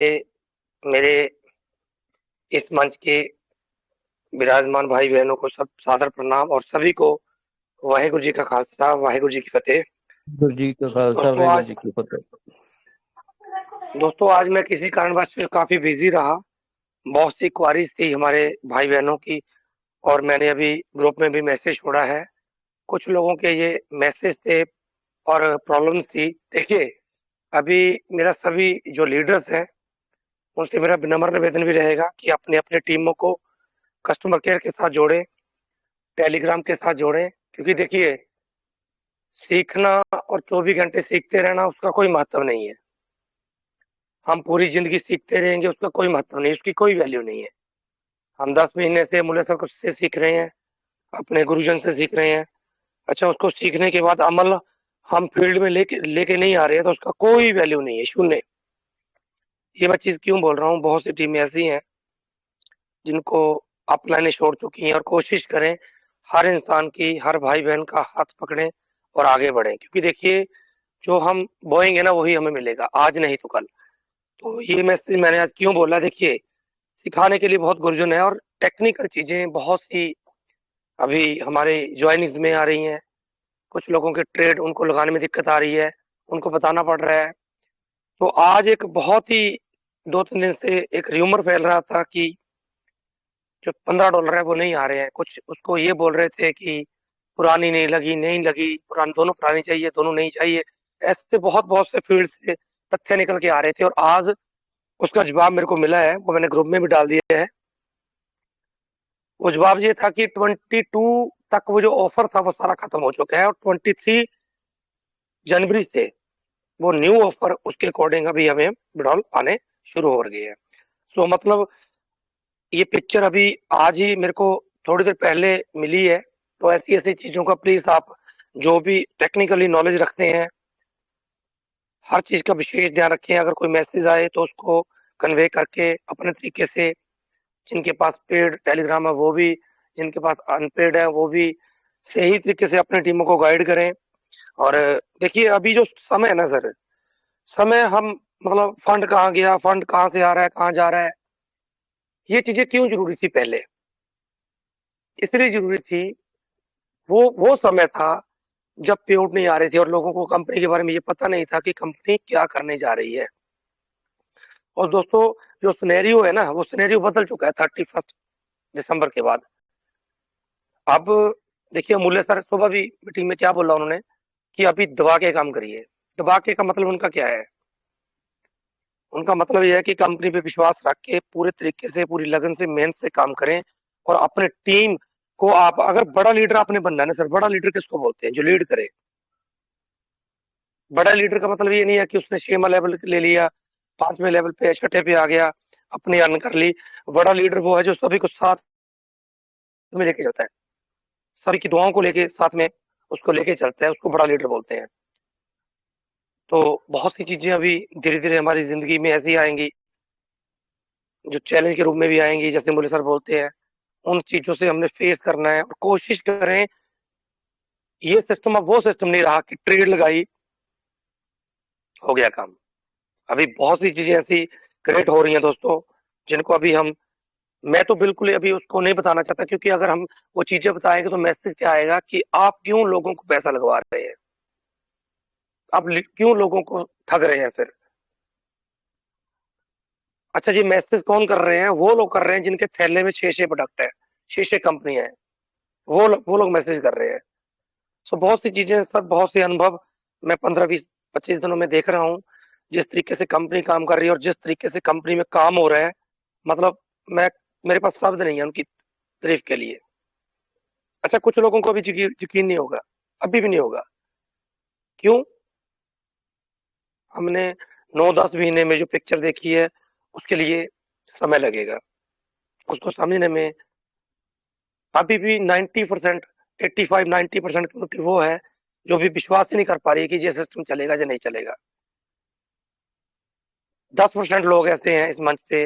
मेरे इस मंच के विराजमान भाई बहनों को सब सादर प्रणाम और सभी को वाहिगुरु जी का खालसा वाहिगुरु जी की फतेह। गुरु जी का खालसा दोस्तों वाहिगुरु आज जी की फतेह। दोस्तों आज मैं किसी कारणवश काफी बिजी रहा। बहुत सी क्वारीज थी हमारे भाई बहनों की और मैंने अभी ग्रुप में भी मैसेज छोड़ा है। कुछ लोगों के ये मैसेज थे और प्रॉब्लम्स थी। देखिए, अभी मेरा सभी जो लीडर्स हैं उनसे मेरा विनम्र निवेदन भी रहेगा कि अपने अपने टीमों को कस्टमर केयर के साथ जोड़ें, टेलीग्राम के साथ जोड़ें, क्योंकि देखिए, सीखना और 24 घंटे सीखते रहना उसका कोई महत्व नहीं है। हम पूरी ज़िंदगी सीखते रहेंगे उसका कोई महत्व नहीं, उसकी कोई वैल्यू नहीं है। हम 10 महीने से मुल्ला सर से सीख रहे हैं, अपने गुरुजन से सीख रहे हैं। अच्छा, उसको सीखने के बाद अमल हम फील्ड में लेके लेके नहीं आ रहे हैं तो उसका कोई वैल्यू नहीं है, शून्य। ये मैं चीज़ क्यों बोल रहा हूँ, बहुत सी टीमें ऐसी हैं जिनको अपनाने छोड़ चुकी हैं और कोशिश करें हर इंसान की, हर भाई-बहन का हाथ पकड़ें और आगे बढ़ें। क्योंकि देखिए, जो हम बोएँगे ना वही हमें मिलेगा, आज नहीं तो कल। तो ये मैसेज मैंने आज क्यों बोला, देखिए, सिखाने के लिए बहुत गुरुजन है और टेक्निकल चीज़ें बहुत सी अभी हमारे जॉइनिंग्स में आ रही हैं। कुछ लोगों के ट्रेड उनको लगाने में दिक्कत आ रही है, उनको बताना पड़ रहा है। तो आज एक बहुत ही 2-3 दिन से एक र्यूमर फैल रहा था कि जो $15 है वो नहीं आ रहे हैं। कुछ उसको ये बोल रहे थे कि पुरानी नहीं लगी, नई लगी, पुरानी दोनों पुरानी चाहिए, दोनों नहीं चाहिए। ऐसे बहुत-बहुत से फील्ड से तथ्य निकल के आ रहे थे और आज उसका जवाब मेरे को मिला है, वो मैंने ग्रुप में भी डाल दिया है। वो जवाब ये था कि 22 तक वो जो ऑफर था वो सारा खत्म हो चुका है और 23 जनवरी से वो न्यू ऑफर उसके अकॉर्डिंग अभी हमें विड्रॉल आने शुरू हो गए हैं। सो मतलब ये पिक्चर अभी आज ही मेरे को थोड़ी देर पहले मिली है। तो ऐसी ऐसी चीजों का प्लीज आप जो भी टेक्निकली नॉलेज रखते हैं हर चीज का विशेष ध्यान रखें। अगर कोई मैसेज आए तो उसको कन्वे करके अपने तरीके से, जिनके पास पेड टेलीग्राम है वो भी, जिनके पास अनपेड है वो भी सही तरीके से अपनी टीमों को गाइड करें। और देखिए, अभी जो समय है ना सर, समय हम मतलब फंड कहाँ गया, फंड कहाँ से आ रहा है, कहाँ जा रहा है, ये चीजें क्यों जरूरी थी पहले? इसलिए जरूरी थी, वो समय था जब पेआउट नहीं आ रहे थे और लोगों को कंपनी के बारे में ये पता नहीं था कि कंपनी क्या करने जा रही है। और दोस्तों, जो सिनेरियो है ना वो सिनेरियो बदल चुका है 31 दिसंबर के बाद। अब देखिए, मूल्य सर सुबह भी मीटिंग में क्या बोला उन्होंने कि अभी दबा के काम करिए। दबा के का मतलब उनका क्या है? उनका मतलब ये है कि कंपनी पे विश्वास रख के पूरे तरीके से, पूरी लगन से, मेहनत से काम करें और अपने टीम को, आप अगर बड़ा लीडर आपने बनना है ना सर, बड़ा लीडर किसको बोलते हैं? जो लीड करे। बड़ा लीडर का मतलब ये नहीं है कि उसने 6वां लेवल ले लिया, 5वें लेवल पे, 6ठे पे आ गया, अपनी अर्न कर ली। बड़ा लीडर वो है जो सभी को साथ में लेके चलता है, सभी की दुआओं को लेके साथ में उसको लेके चलता है, उसको बड़ा लीडर बोलते हैं। तो बहुत सी चीजें अभी धीरे धीरे हमारी जिंदगी में ऐसी आएंगी जो चैलेंज के रूप में भी आएंगी, जैसे मुले सर बोलते हैं। उन चीजों से हमने फेस करना है और कोशिश करें। ये सिस्टम अब वो सिस्टम नहीं रहा कि ट्रेड लगाई, हो गया काम। अभी बहुत सी चीजें ऐसी क्रिएट हो रही हैं दोस्तों, जिनको अभी हम, मैं तो बिल्कुल अभी उसको नहीं बताना चाहता, क्योंकि अगर हम वो चीजें बताएंगे तो मैसेज क्या आएगा कि आप क्यों लोगों को पैसा लगवा रहे हैं, आप क्यों लोगों को ठग रहे हैं फिर। अच्छा जी, मैसेज कौन कर रहे हैं? वो लोग कर रहे हैं जिनके थैले में 6-6 प्रोडक्ट है, 6-6 कंपनियां हैं, वो लोग मैसेज कर रहे हैं। सो बहुत सी चीजें सब, बहुत से अनुभव मैं 15-20-25 दिनों में देख रहा हूँ। जिस तरीके से कंपनी काम कर रही है और जिस तरीके से कंपनी में काम हो रहा है, मतलब मैं, मेरे पास शब्द नहीं है उनकी तारीफ के लिए। अच्छा, कुछ लोगों को अभी यकीन नहीं होगा, अभी भी नहीं होगा। क्यों? हमने 9-10 महीने में जो पिक्चर देखी है उसके लिए समय लगेगा उसको समझने में। अभी भी 90%, 85-90% कम्युनिटी वो है जो भी विश्वास ही नहीं कर पा रही है कि ये सिस्टम चलेगा या नहीं चलेगा। 10% लोग ऐसे हैं इस मंच पे,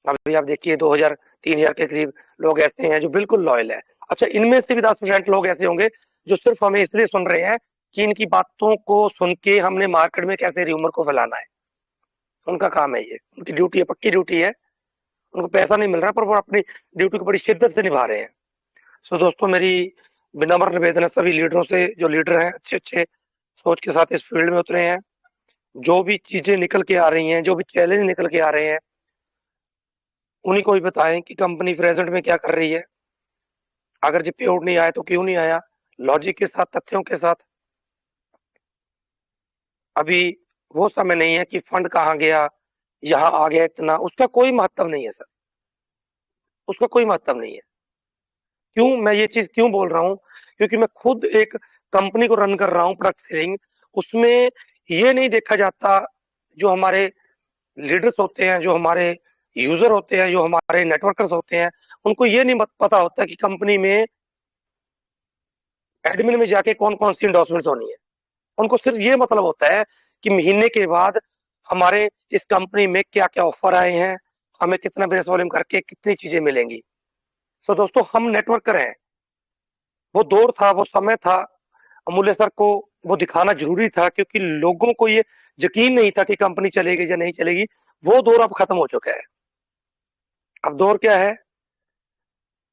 अभी आप देखिए 2000-3000 के करीब लोग ऐसे हैं जो बिल्कुल लॉयल है। अच्छा, इनमें से भी 10% लोग ऐसे होंगे जो सिर्फ हमें इसलिए सुन रहे हैं कि इनकी बातों को सुन के हमने मार्केट में कैसे र्यूमर को फैलाना है। उनका काम है ये, उनकी ड्यूटी है, पक्की ड्यूटी है। उनको पैसा नहीं मिल रहा, पर वो अपनी ड्यूटी को बड़ी शिद्दत से निभा रहे हैं। सो दोस्तों, मेरी विनम्र निवेदन है सभी लीडरों से, जो लीडर हैं अच्छे अच्छे सोच के साथ इस फील्ड में उतरे हैं, जो भी चीजें निकल के आ रही हैं, जो भी चैलेंज निकल के आ रहे हैं, उन्हीं को भी बताएं कि कंपनी प्रेजेंट में क्या कर रही है। अगर जो पे आउट नहीं आया तो क्यों नहीं आया, लॉजिक के साथ, तथ्यों के साथ। अभी वो समय नहीं है कि फंड कहाँ गया, यहाँ आ गया इतना, उसका कोई महत्व नहीं है सर, उसका कोई महत्व नहीं है। क्यों मैं ये चीज क्यों बोल रहा हूँ? क्योंकि मैं खुद एक कंपनी को रन कर रहा हूँ, प्रोडक्ट सेलिंग। उसमें ये नहीं देखा जाता, जो हमारे लीडर्स होते हैं, जो हमारे यूजर होते हैं, जो हमारे नेटवर्कर्स होते हैं, उनको ये नहीं पता होता कि कंपनी में एडमिन में जाके कौन कौन सी इंडोर्समेंट होनी है। उनको सिर्फ ये मतलब होता है कि महीने के बाद हमारे इस कंपनी में क्या क्या ऑफर आए हैं, हमें कितना बिजनेस वॉल्यूम करके कितनी चीजें मिलेंगी। तो दोस्तों, हम नेटवर्कर हैं। वो दौर था, वो समय था, अमूल्य सर को वो दिखाना जरूरी था, क्योंकि लोगों को ये यकीन नहीं था कि कंपनी चलेगी या नहीं चलेगी। वो दौर अब खत्म हो चुका है। अब दौर क्या है?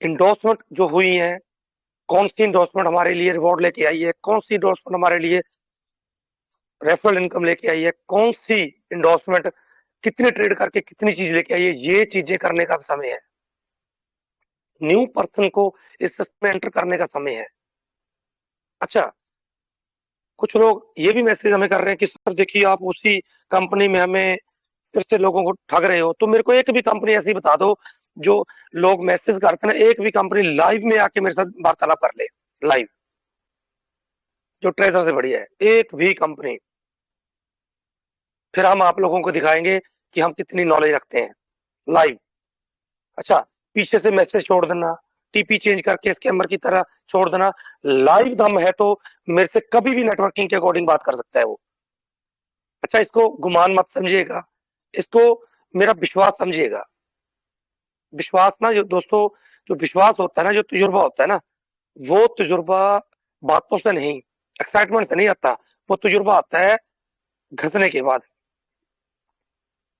इंडोर्समेंट जो हुई है, कौन सी इंडोर्समेंट हमारे लिए रिवॉर्ड लेके आई है, कौन सी इंडोर्समेंट हमारे लिए रेफरल इनकम लेके आई है, कौन सी इंडोर्समेंट कितनी ट्रेड करके कितनी चीज लेके आई है, ये चीजें करने का समय है। न्यू पर्सन को इस सिस्टम में एंटर करने का समय है। अच्छा, कुछ लोग ये भी मैसेज हमें कर रहे हैं कि सर देखिए, आप उसी कंपनी में हमें फिर से लोगों को ठग रहे हो। तो मेरे को एक भी कंपनी ऐसी बता दो जो लोग मैसेज करते हैं ना, एक भी कंपनी लाइव में आके मेरे साथ वार्तालाप कर ले, लाइव, जो ट्रेजर से बढ़िया है, एक भी कंपनी। फिर हम आप लोगों को दिखाएंगे कि हम कितनी नॉलेज रखते हैं, लाइव। अच्छा, पीछे से मैसेज छोड़ देना, टीपी चेंज करके स्कैमर की तरह छोड़ देना, लाइव दम है तो मेरे से कभी भी नेटवर्किंग के अकॉर्डिंग बात कर सकता है वो। अच्छा, इसको गुमान मत समझिएगा, इसको मेरा विश्वास समझिएगा। विश्वास ना, जो दोस्तों, जो विश्वास होता है ना, जो तजुर्बा होता है ना, वो तजुर्बा बातों से नहीं, एक्साइटमेंट से नहीं आता। वो तजुर्बा आता है घसने के बाद।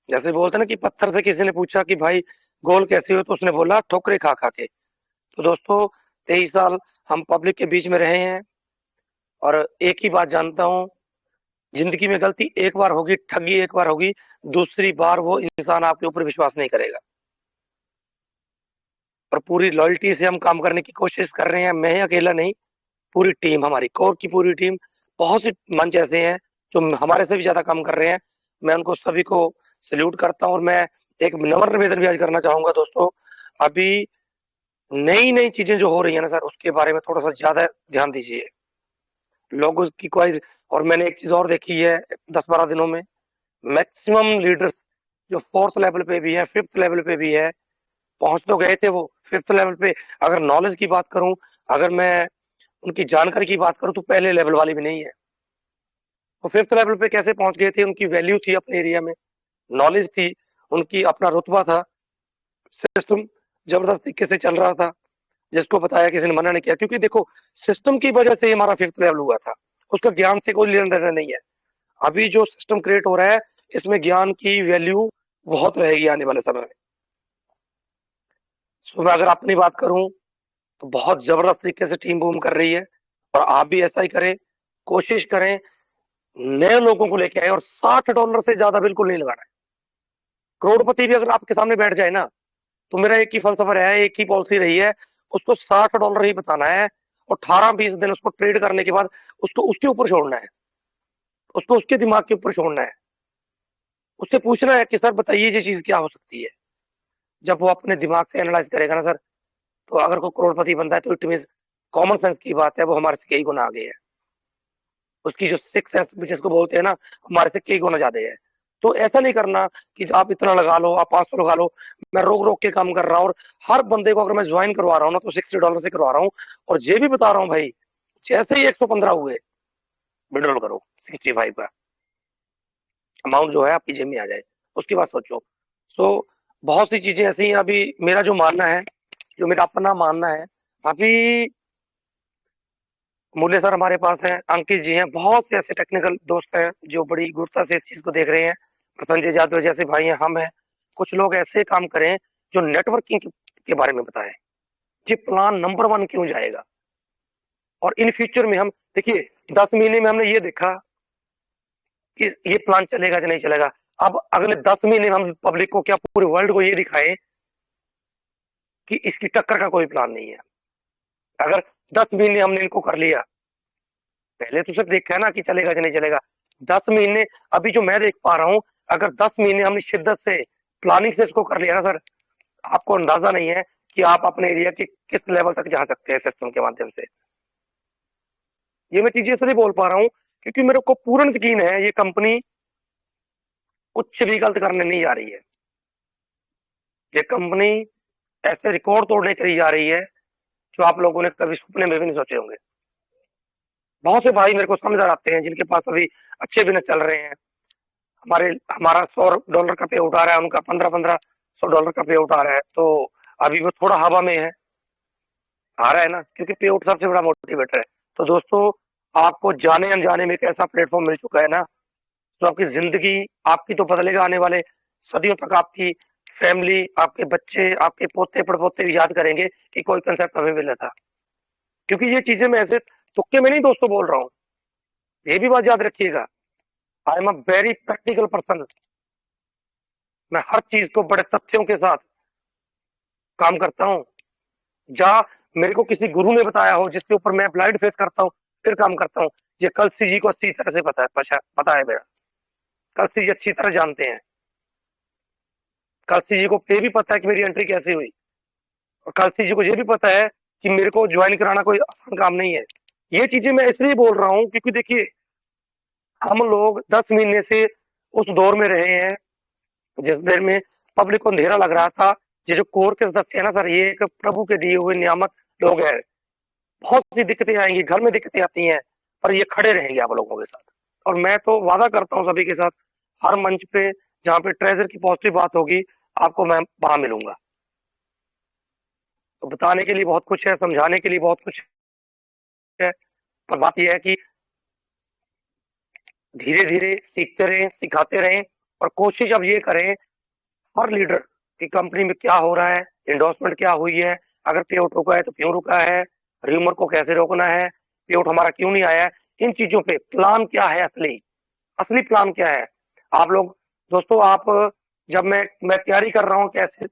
जैसे बोलते हैं ना कि पत्थर से किसी ने पूछा कि भाई गोल कैसे हो, तो उसने बोला ठोकरे खा खा के। तो दोस्तों, 23 साल हम पब्लिक के बीच में रहे हैं, और एक ही बात जानता हूँ, जिंदगी में गलती एक बार होगी, ठगी एक बार होगी, दूसरी बार वो इंसान आपके ऊपर विश्वास नहीं करेगा। और पूरी लॉयल्टी से हम काम करने की कोशिश कर रहे हैं। मैं ही अकेला नहीं, पूरी टीम, हमारी कोर की पूरी टीम। बहुत से मंच ऐसे हैं जो हमारे से भी ज्यादा काम कर रहे हैं। मैं उनको सभी को सैल्यूट करता हूँ। और मैं एक नम्र निवेदन भी आज करना चाहूंगा दोस्तों, अभी नई नई चीजें जो हो रही है ना सर, उसके बारे में थोड़ा सा ज्यादा ध्यान दीजिए। लोगों की कोई, और मैंने एक चीज और देखी है 10-12 दिनों में, मैक्सिमम लीडर्स जो फोर्थ लेवल पे भी है, फिफ्थ लेवल पे भी है, पहुंच तो गए थे वो फिफ्थ लेवल पे। अगर नॉलेज की बात करूं, अगर मैं उनकी जानकारी की बात करूं, तो पहले लेवल वाली भी नहीं है। वो फिफ्थ लेवल पे कैसे पहुंच गए थे? उनकी वैल्यू थी अपने एरिया में, नॉलेज थी, उनकी अपना रुतबा था, सिस्टम जबरदस्त तरीके से चल रहा था, जिसको बताया किसी ने मना नहीं किया। क्योंकि देखो, सिस्टम की वजह से हमारा फिफ्थ लेवल हुआ था, उसका ज्ञान से कोई लेना देना नहीं है। अभी जो सिस्टम क्रिएट हो रहा है, इसमें ज्ञान की वैल्यू बहुत रहेगी आने वाले समय में। सो मैं अगर अपनी बात करूं, तो बहुत जबरदस्त तरीके से टीम बूम कर रही है, और आप भी ऐसा ही करें, कोशिश करें, नए लोगों को लेके आए, और $60 से ज्यादा बिल्कुल नहीं लगाना है। करोड़पति भी अगर आपके सामने बैठ जाए ना, तो मेरा एक ही फलसफा रहा है, एक ही पॉलिसी रही है, उसको $60 ही बताना है, और 18-20 दिन उसको ट्रेड करने के बाद उसको उसके ऊपर छोड़ना है, उसको उसके दिमाग के ऊपर छोड़ना है। उससे पूछना है कि सर बताइए ये चीज क्या हो सकती है। जब वो अपने दिमाग से एनालाइज करेगा ना सर, तो अगर कोई करोड़पति बनता है, तो इट मीन कॉमन सेंस की बात है, वो हमारे से कई गुना आगे है। उसकी जो सिक्स सेंस जिसको बोलते हैं ना, हमारे से कई गुना ज्यादा है। तो ऐसा नहीं करना कि आप इतना लगा लो, आप 500 लगा लो। मैं रोक रोक के काम कर रहा हूँ, और हर बंदे को अगर मैं ज्वाइन करवा रहा हूँ ना, तो $60 से करवा रहा हूँ। और ये भी बता रहा हूँ भाई, जैसे ही 115 हुए, विड्रॉल करो 65 का अमाउंट जो है आपकी जेब में आ जाए, उसकी बात सोचो। सो बहुत सी चीजें ऐसी हैं। अभी मेरा जो मानना है, जो मेरा अपना मानना है, अभी मूल्य सर हमारे पास हैं, अंकित जी हैं, बहुत से ऐसे टेक्निकल दोस्त हैं जो बड़ी गुरुता से इस चीज को देख रहे हैं। संजय यादव जैसे भाई हैं, हम हैं, कुछ लोग ऐसे काम करें जो नेटवर्किंग के बारे में बताएं, ये प्लान नंबर वन क्यों जाएगा। और इन फ्यूचर में हम देखिए 10 महीने में हमने ये देखा कि ये प्लान चलेगा कि नहीं चलेगा। अब अगले 10 महीने में हम पब्लिक को क्या, पूरे वर्ल्ड को ये दिखाएं कि इसकी टक्कर का कोई प्लान नहीं है। अगर 10 महीने हमने इनको कर लिया, पहले तो सिर्फ देखा है ना कि चलेगा कि नहीं चलेगा। 10 महीने अभी जो मैं देख पा रहा हूँ, अगर 10 महीने हमने शिद्दत से प्लानिंग से इसको कर लिया ना सर, आपको अंदाजा नहीं है कि आप अपने एरिया के किस लेवल तक जा सकते हैं सिस्टम के माध्यम से। ये मैं चीजें इसलिए बोल पा रहा हूँ क्योंकि मेरे को पूर्ण यकीन है ये कंपनी कुछ भी गलत करने नहीं जा रही है। ये कंपनी ऐसे रिकॉर्ड तोड़ने के लिए जा रही है जो आप लोगों ने कभी सपने में भी नहीं सोचे होंगे। बहुत से भाई मेरे को समझ आते हैं जिनके पास अभी अच्छे बिजनेस चल रहे हैं। हमारा $100 का पे आउट आ रहा है, उनका 1500 $100 का पे आउट आ रहा है, तो अभी वो थोड़ा हवा में है, आ रहा है ना, क्योंकि पे आउट सबसे बड़ा मोटिवेटर है। तो दोस्तों, आपको जाने अनजाने में एक ऐसा प्लेटफॉर्म मिल चुका है ना, तो आपकी जिंदगी, आपकी तो बदलेगा, आने वाले सदियों तक आपकी फैमिली, आपके बच्चे, आपके पोते पड़पोते भी याद करेंगे कि कोई कंसेप्ट हमें मिला था। क्योंकि ये चीजें मैं ऐसे तुक्के में नहीं दोस्तों बोल रहा हूँ, ये भी बात याद रखिएगा। I am a very practical person. मैं हर चीज को बड़े तथ्यों के साथ काम करता हूँ। जहाँ मेरे को किसी गुरु ने बताया हो, जिसके ऊपर मैं ब्लाइंड फेथ करता हूँ, फिर काम करता हूँ। ये कलसी जी को अच्छी तरह से पता है मेरा। कलसी जी अच्छी तरह जानते हैं। कलसी जी को ये भी पता है कि मेरी एंट्री कैसे हुई, और कलसी जी को ये भी पता है कि मेरे को ज्वाइन कराना कोई आसान काम नहीं है। ये चीजें मैं इसलिए बोल रहा हूँ क्योंकि देखिए, हम लोग 10 महीने से उस दौर में रहे हैं जिस देर में पब्लिक को अंधेरा लग रहा था। ये जो कोर के सदस्य है ना सर, ये एक प्रभु के दिए हुए नियामक लोग हैं। बहुत सी दिक्कतें आएंगी, घर में दिक्कतें आती हैं, पर ये खड़े रहेंगे आप लोगों के साथ। और मैं तो वादा करता हूँ सभी के साथ, हर मंच पे जहाँ पे ट्रेजर की पॉजिटिव बात होगी, आपको मैं वहां मिलूंगा। तो बताने के लिए बहुत कुछ है, समझाने के लिए बहुत कुछ है, पर बात यह है कि धीरे धीरे सीखते रहें, सिखाते रहें, और कोशिश अब ये करें हर लीडर की कंपनी में क्या हो रहा है, इंडोर्समेंट क्या हुई है, अगर पे आउट रुका है तो क्यों रुका है, र्यूमर को कैसे रोकना है, पे आउट हमारा क्यों नहीं आया है, इन चीजों पे प्लान क्या है, असली असली प्लान क्या है। आप लोग दोस्तों, आप जब मैं तैयारी कर रहा हूँ कैसे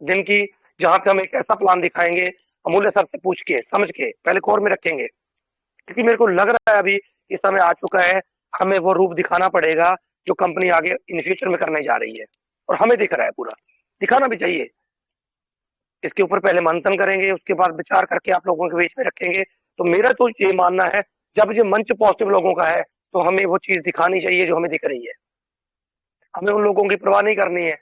दिन की, जहां पे हम एक ऐसा प्लान दिखाएंगे, अमूल्य सर से पूछ के समझ के पहले कोर में रखेंगे, क्योंकि मेरे को लग रहा है अभी ये समय आ चुका है, हमें वो रूप दिखाना पड़ेगा जो कंपनी आगे इन फ्यूचर में करने जा रही है। और हमें दिख रहा है, पूरा दिखाना भी चाहिए। इसके ऊपर पहले मंथन करेंगे, उसके बाद विचार करके आप लोगों के बीच में रखेंगे। तो मेरा तो ये मानना है, जब ये मंच पॉजिटिव लोगों का है, तो हमें वो चीज दिखानी चाहिए जो हमें दिख रही है। हमें उन लोगों की परवाह नहीं करनी है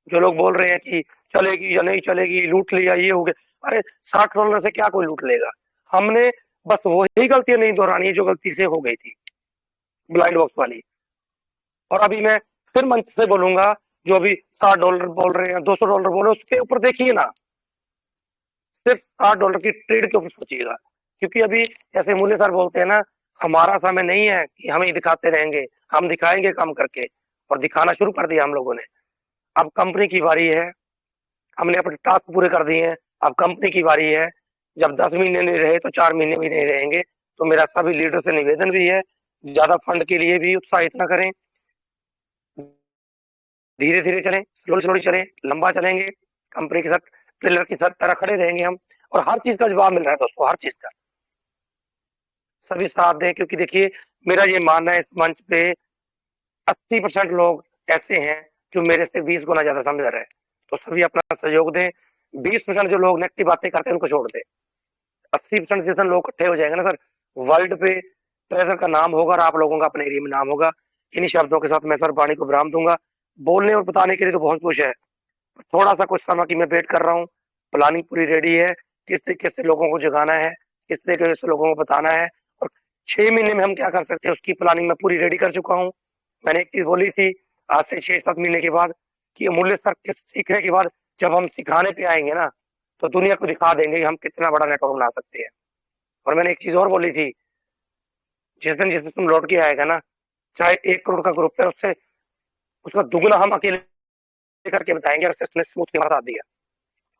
जो लोग बोल रहे हैं कि चलेगी या नहीं चलेगी, लूट लिया, ये हो गया। अरे $60 से क्या कोई लूट लेगा। हमने बस वही गलतियां नहीं दोहरानी है जो गलती से हो गई थी, ब्लाइंड बॉक्स वाली। और अभी मैं फिर मंच से बोलूंगा, जो अभी $60 बोल रहे हैं, $200 बोल रहे हैं, उसके ऊपर देखिए ना, सिर्फ $60 की ट्रेड के ऊपर सोचिएगा। क्योंकि अभी जैसे मूल्य सर बोलते हैं ना, हमारा समय नहीं है कि हम ही दिखाते रहेंगे, हम दिखाएंगे काम करके। और दिखाना शुरू कर दिया हम लोगों ने। अब कंपनी की बारी है, हमने अपने टास्क पूरे कर दिए हैं, अब कंपनी की बारी है। जब 10 महीने नहीं रहे तो 4 महीने भी नहीं रहेंगे। तो मेरा सभी लीडर से निवेदन भी है, ज्यादा फंड के लिए भी उत्साहित ना करें, धीरे धीरे चलें, स्लोली स्लोली चलें, लंबा चलेंगे, कंपनी के साथ पिलर की तरह खड़े रहेंगे हम। और हर चीज का जवाब मिल रहा है दोस्तों, हर चीज का। सभी साथ दें, क्योंकि देखिए, मेरा ये मानना है, इस मंच पे 80% लोग ऐसे हैं जो मेरे से 20 गुना ज्यादा समझ रहे हैं। तो सभी अपना सहयोग दें। 20% जो लोग नेगेटिव बातें करते हैं उनको छोड़ दें। 80% जितने लोग इकट्ठे हो जाएंगे ना सर, वर्ल्ड पे ट्रेजर का नाम होगा और आप लोगों का अपने एरिया में नाम होगा। इन्हीं शब्दों के साथ मैं सर वाणी को विराम दूंगा। बोलने और बताने के लिए तो बहुत कुछ है, थोड़ा सा कुछ समय की मैं वेट कर रहा हूँ। प्लानिंग पूरी रेडी है, किस तरीके से लोगों को जगाना है, किस तरीके से लोगों को बताना है, और 6 महीने में हम क्या कर सकते हैं उसकी प्लानिंग मैं पूरी रेडी कर चुका हूँ। मैंने एक चीज बोली थी आज से 6-7 महीने के बाद, कि अमूल्य सर के सीखने के बाद जब हम सिखाने पे आएंगे ना, तो दुनिया को दिखा देंगे कि हम कितना बड़ा नेटवर्क बना सकते हैं। और मैंने एक चीज और बोली थी, जिस दिन तुम लौट के आएगा ना, चाहे 1 करोड़ का ग्रुप है, उससे उसका दुगुना हम अकेले करके बताएंगे अगर सिस्टम ने स्मूथली हमारा साथ दिया।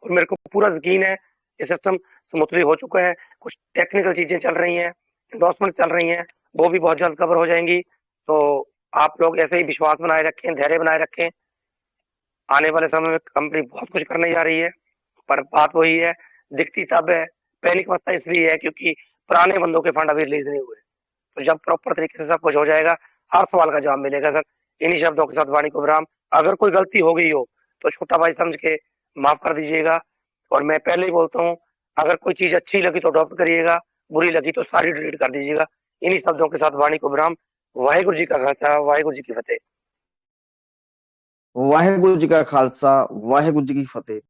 और मेरे को पूरा यकीन है ये सिस्टम स्मूथली हो चुका है। कुछ टेक्निकल चीजें चल रही हैं, एंडोर्समेंट चल रही हैं, वो भी बहुत जल्द कवर हो जाएंगी। तो आप लोग ऐसे ही विश्वास बनाए रखें, धैर्य बनाए रखें। आने वाले समय में कंपनी बहुत कुछ करने जा रही है, पर बात वही है, दिखती तब है, पैनिक अवस्था इसलिए है क्योंकि पुराने बंदों के फंड अभी रिलीज नहीं हुए। तो जब प्रॉपर तरीके से सब कुछ हो जाएगा, हर सवाल का जवाब मिलेगा सर। इन्हीं शब्दों के साथ वाणी को विराम। अगर कोई गलती हो गई हो तो छोटा भाई समझ के माफ कर दीजिएगा। और मैं पहले ही बोलता हूँ, अगर कोई चीज अच्छी लगी तो अडॉप्ट करिएगा, बुरी लगी तो सारी डिलीट कर दीजिएगा। इन्हीं शब्दों के साथ वाणी को विराम। वाहिगुरु जी का खालसा, वाहिगुरु जी की फतेह। वाहेगुरु जी का खालसा, वाहेगुरु जी की फतेह।